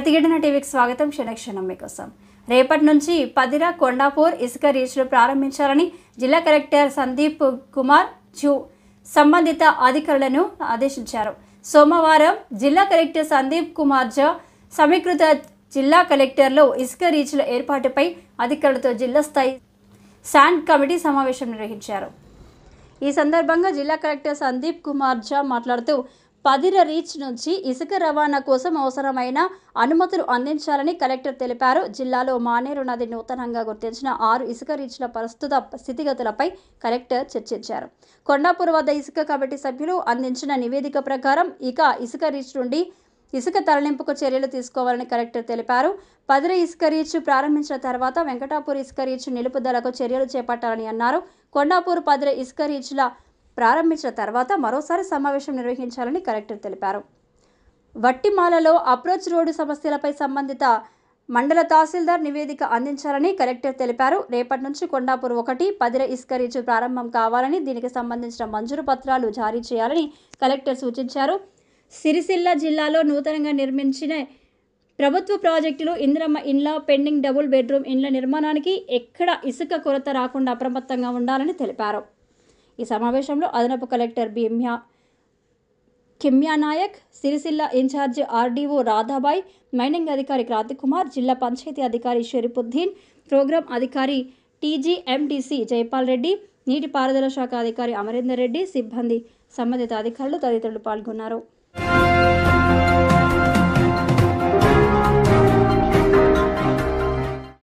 ప్రతిఘటన టీవీకి స్వాగతం. క్షణక్షణం మీకోసం. రేపటి నుంచి పదిర కొండాపూర్ ఇసుక రీచ్లు ప్రారంభించాలని జిల్లా కలెక్టర్ సందీప్ కుమార్ జూ సంబంధిత అధికారులను ఆదేశించారు. సోమవారం జిల్లా కలెక్టర్ సందీప్ కుమార్ జూ సమీకృత జిల్లా కలెక్టర్లు ఇసుక రీచ్ల ఏర్పాటుపై అధికారులతో జిల్లా స్థాయి శాండ్ కమిటీ సమావేశం నిర్వహించారు. ఈ సందర్భంగా జిల్లా కలెక్టర్ సందీప్ కుమార్ జూ మాట్లాడుతూ పదిర రీచ్ నుంచి ఇసుక రవాణా కోసం అవసరమైన అనుమతులు అందించాలని కలెక్టర్ తెలిపారు. జిల్లాలో మానేరు నది నూతనంగా గుర్తించిన 6 ఇసుక రీచ్ల ప్రస్తుత స్థితిగతులపై కలెక్టర్ చర్చించారు. కొండాపూర్ వద్ద ఇసుక కమిటీ సభ్యులు అందించిన నివేదిక ప్రకారం ఇసుక రీచ్ నుండి ఇసుక తరలింపుకు చర్యలు తీసుకోవాలని కలెక్టర్ తెలిపారు. పదిర ఇసుక రీచ్ ప్రారంభించిన తర్వాత వెంకటాపూర్ ఇసుక రీచ్ నిలుపుదలకు చర్యలు చేపట్టాలని అన్నారు. కొండాపూర్ పదిర ఇసుక రీచ్ల ప్రారంభించిన తర్వాత మరోసారి సమావేశం నిర్వహించాలని కలెక్టర్ తెలిపారు. వట్టిమాలలో అప్రోచ్ రోడ్డు సమస్యలపై సంబంధిత మండల తహసీల్దార్ నివేదిక అందించాలని కలెక్టర్ తెలిపారు. రేపటి నుంచి కొండాపూర్ 1, పదిర ఇసుక రీచ్ ప్రారంభం కావాలని, దీనికి సంబంధించిన మంజూరు పత్రాలు జారీ చేయాలని కలెక్టర్ సూచించారు. సిరిసిల్ల జిల్లాలో నూతనంగా నిర్మించిన ప్రభుత్వ ప్రాజెక్టులు ఇందిరమ్మ ఇండ్ల, పెండింగ్ డబుల్ బెడ్రూమ్ ఇండ్ల నిర్మాణానికి ఎక్కడ ఇసుక కొరత రాకుండా అప్రమత్తంగా ఉండాలని తెలిపారు. ఈ సమావేశంలో అదనపు collector Kimya Nayak, Sircilla incharge RDO Radhabai, mining అధికారి క్రాంతి కుమార్, జిల్లా పంచాయతీ అధికారి షరీఫుద్దీన్, ప్రోగ్రాం అధికారి టీజీఎంటీసీ జైపాల్ రెడ్డి, నీటిపారుదల శాఖ అధికారి అమరేందర్ రెడ్డి, సిబ్బంది, సంబంధిత అధికారులు తదితరులు పాల్గొన్నారు.